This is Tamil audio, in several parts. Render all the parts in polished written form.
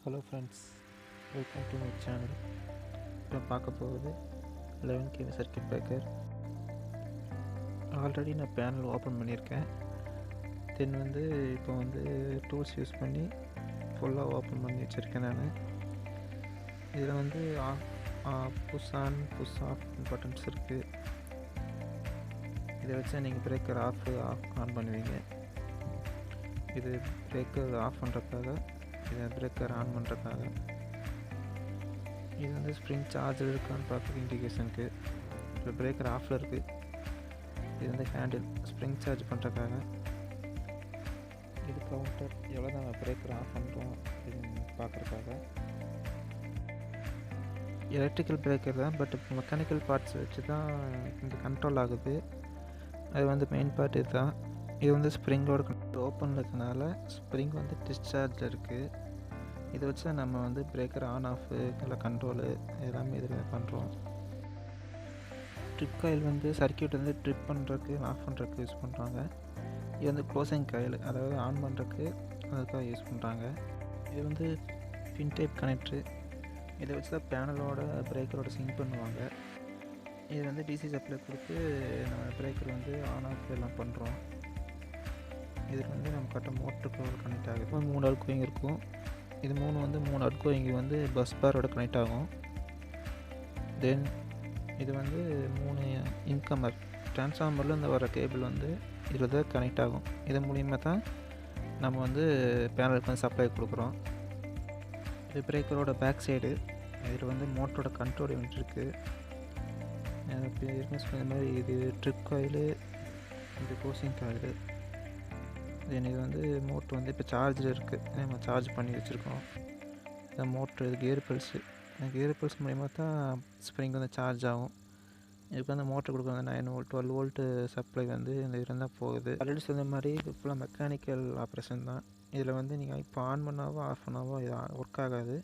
Hello friends, welcome to my channel. இப்போ பார்க்க போகுது 11 kV சர்க்யூட் பிரேக்கர். ஆல்ரெடி நான் பேனல் ஓப்பன் பண்ணியிருக்கேன். தென் இப்போ டூல்ஸ் யூஸ் பண்ணி ஃபுல்லாக ஓப்பன் பண்ணி வச்சுருக்கேன். நான் இதில் push on push off buttons இருக்குது. இதை வச்சு நீங்கள் பிரேக்கர் ஆஃப் ஆன் பண்ணுவீங்க. இது பிரேக்கர் ஆஃப் பண்ணுறதுக்காக, இதை பிரேக்கர் ஆன் பண்ணுறதுக்காக. இது ஸ்ப்ரிங் சார்ஜர் இருக்கான்னு பார்க்க இண்டிகேஷனுக்கு. இப்போ பிரேக்கர் ஆஃபில் இருக்குது. இது ஹேண்டில் ஸ்ப்ரிங் சார்ஜ் பண்ணுறதுக்காக. இது கவுண்டர் எவ்வளோ தான் பிரேக்கர் ஆஃப் பண்ணுறோம் அப்படின்னு பார்க்குறதுக்காக. எலக்ட்ரிக்கல் பிரேக்கர் தான், பட் இப்போ மெக்கானிக்கல் பார்ட்ஸ் வச்சு தான் இங்கே கண்ட்ரோல் ஆகுது. அது மெயின் பார்ட் இது தான். இது ஸ்ப்ரிங்கோட ஓப்பனில் இருக்கனால ஸ்ப்ரிங் டிஸ்சார்ஜில் இருக்குது. இதை வச்சு நம்ம பிரேக்கர் ஆன் ஆஃப் இல்லை கண்ட்ரோலு எல்லாமே இதில் பண்ணுறோம். ட்ரிப் காயில் சர்க்யூட் ட்ரிப் பண்ணுறதுக்கு ஆஃப் பண்ணுறதுக்கு யூஸ் பண்ணுறாங்க. இது க்ளோசிங் காயில், அதாவது ஆன் பண்ணுறதுக்கு அதுக்காக யூஸ் பண்ணுறாங்க. இது பின் டைப் கனெக்ட்ரு. இதை வச்சு தான் பேனலோட பிரேக்கரோட சிங்க் பண்ணுவாங்க. இது டிசி சப்ளை கொடுத்து நம்ம பிரேக்கர் ஆன் ஆஃப் எல்லாம் பண்ணுறோம். இதில் நம்ம கட்ட மோட்டருக்கு கனெக்ட் ஆகுது. 3 அவுட்கோயிங் இருக்கும். இது 3 அவுட்கோயிங் பஸ் பாரோட கனெக்ட் ஆகும். தென் இது 3 இன்கமர் ட்ரான்ஸ்ஃபார்மர்லேருந்து வர கேபிள் இதில் தான் கனெக்ட் ஆகும். இது மூலிமா தான் நம்ம பேனலுக்கு சப்ளை கொடுக்குறோம். இது பிரேக்கரோட பேக் சைடு. இதில் மோட்டரோட கண்ட்ரோல் யூனிட் இருக்குது. இப்போ சொன்ன மாதிரி இது ட்ரிப் காயிலு, இது க்ளோசிங் காயிலு. தென் இது மோட்ரு இப்போ சார்ஜில் இருக்குது. நம்ம சார்ஜ் பண்ணி வச்சுருக்கோம். இந்த மோட்ரு இது கியர் பல்ஸு. இந்த கியர் பல்ஸ் மூலிமா தான் ஸ்ப்ரிங் சார்ஜ் ஆகும். இதுக்கு மோட்ரு கொடுக்குறது 9 வோல்ட் 12 வோல்ட்டு சப்ளை இந்த இருந்தால் போகுது. ஆல்ரெடி சொன்ன மாதிரி இது ஃபுல்லாக மெக்கானிக்கல் ஆப்ரேஷன் தான். இதில் நீங்கள் இப்போ ஆன் பண்ணாவோ ஆஃப் பண்ணாவோ இது ஒர்க் ஆகாது.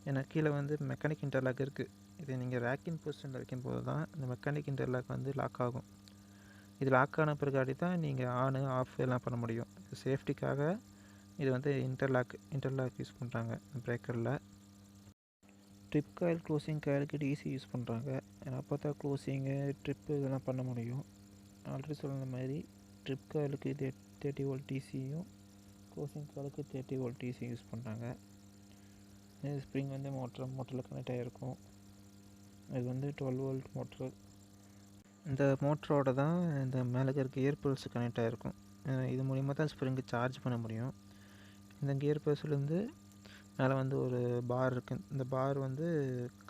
ஏன்னா கீழே மெக்கானிக் இன்டர்லாக் இருக்குது. இது நீங்கள் ரேக்கின் பொசிஷனில் வைக்கும்போது தான் இந்த மெக்கானிக் இன்டர்லாக் லாக் ஆகும். இது லாக் ஆன பிறகாடி தான் நீங்கள் ஆனு ஆஃப் எல்லாம் பண்ண முடியும். சேஃப்டிக்காக இது இன்டர்லாக் யூஸ் பண்ணுறாங்க பிரேக்கரில். ட்ரிப் காயில் க்ளோசிங் காயிலுக்கு டிசி யூஸ் பண்ணுறாங்க. ஏன்னா அப்போ தான் க்ளோசிங்கு ட்ரிப்பு இதெல்லாம் பண்ண முடியும். ஆல்ரெடி சொன்ன மாதிரி ட்ரிப் காயிலுக்கு இது 30 வோல்ட் டிசியும், க்ளோசிங் காயிலுக்கு 30 வோல்ட் டிசி யூஸ் பண்ணுறாங்க. இது ஸ்ப்ரிங் மோட்டரில் கனெக்ட் ஆகிருக்கும். இது 12 வோல்ட் மோட்ரு. இந்த மோட்டரோட தான் இந்த மேலே இருக்கிற கியர் பல்ஸ் கனெக்ட் ஆகிருக்கும். இது மூலிமா தான் ஸ்ப்ரிங்கு சார்ஜ் பண்ண முடியும். இந்த கியர் பல்ஸ்லேருந்து மேலே ஒரு பார் இருக்குது. இந்த பார்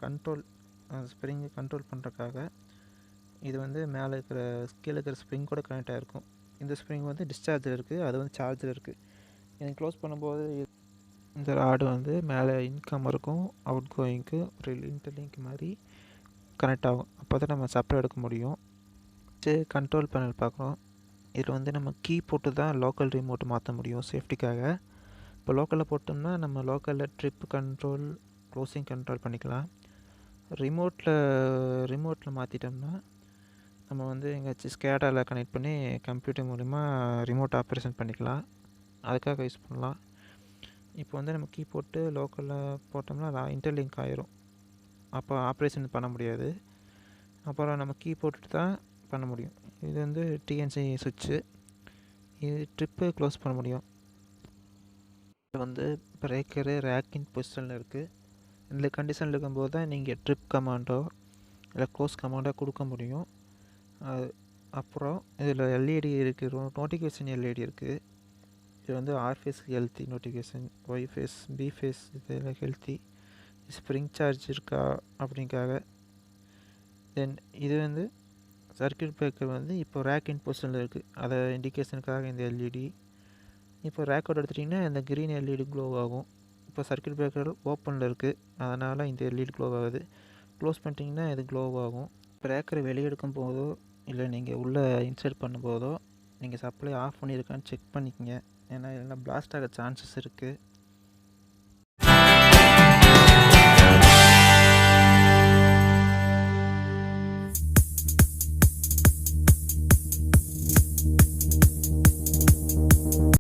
கண்ட்ரோல் ஸ்ப்ரிங்கை கண்ட்ரோல் பண்ணுறதுக்காக இது மேலே இருக்கிற கீழே இருக்கிற ஸ்ப்ரிங்கோட கனெக்ட் ஆகிருக்கும். இந்த ஸ்ப்ரிங் டிஸ்சார்ஜில் இருக்குது, அது சார்ஜில் இருக்குது. எனக்கு க்ளோஸ் பண்ணும்போது இந்த ராடு மேலே இன்கம் இருக்கும், அவுட் கோயிங்க்கு ஒரு இன்டர்லிங்க் மாதிரி கனெக்ட் ஆகும். அப்போ தான் நம்ம சப்ளை எடுக்க முடியும். கண்ட்ரோல் பேனல் பார்க்குறோம். இதில் நம்ம கீ போட்டு தான் லோக்கல் ரிமோட் மாற்ற முடியும் சேஃப்டிக்காக. இப்போ லோக்கலில் போட்டோம்னா நம்ம லோக்கலில் ட்ரிப் கண்ட்ரோல், க்ளோசிங் கண்ட்ரோல் பண்ணிக்கலாம். ரிமோட்டில் மாற்றிட்டோம்னா நம்ம எங்கேயாச்சும் ஸ்கேடாவில் கனெக்ட் பண்ணி கம்ப்யூட்டர் மூலிமா ரிமோட் ஆப்ரேஷன் பண்ணிக்கலாம். அதுக்காக யூஸ் பண்ணலாம். இப்போ நம்ம கீ போட்டு லோக்கலில் போட்டோம்னா இன்டர்லிங்க் ஆயிரும். அப்போ ஆப்ரேஷன் பண்ண முடியாது. அப்புறம் நம்ம கீ போட்டுட்டு தான் பண்ண முடியும். இது டிஎன்சி சுவிட்சு. இது ட்ரிப்பு க்ளோஸ் பண்ண முடியும். இது பிரேக்கரு ரேக்கின் பொசிஷனில் இருக்குது. இந்த கண்டிஷனில் இருக்கும்போது தான் நீங்கள் ட்ரிப் கமாண்டோ இல்லை க்ளோஸ் கமாண்டோ கொடுக்க முடியும். அப்புறம் இதில் எல்இடி இருக்குது, நோட்டிஃபிகேஷன் எல்இடி இருக்குது. இது ஆர் ஃபேஸ்க்கு healthy notification, Y phase, B phase இதெல்லாம் ஹெல்த்தி. ஸ்ப்ரிங் சார்ஜ் இருக்கா அப்படிங்காக. தென் இது சர்க்யூட் பிரேக்கர் இப்போ ரேக் இன் பொசிஷனில் இருக்குது. அதை இண்டிகேஷனுக்காக இந்த எல்இடி. இப்போ ரேக்கோட எடுத்துட்டிங்கன்னா இந்த க்ரீன் எல்இடி க்ளோ ஆகும். இப்போ சர்க்யூட் பிரேக்கர் ஓப்பனில் இருக்குது, அதனால் இந்த எல்இடி க்ளோ ஆகுது. க்ளோஸ் பண்ணிட்டிங்கன்னா இது க்ளோ ஆகும். பிரேக்கரை வெளியே எடுக்கும் போதோ இல்லை நீங்கள் உள்ளே இன்சர்ட் பண்ணும்போதோ நீங்கள் சப்ளை ஆஃப் பண்ணியிருக்கான்னு செக் பண்ணிக்கங்க. ஏன்னா இல்லைனா பிளாஸ்ட் ஆக சான்சஸ் இருக்குது.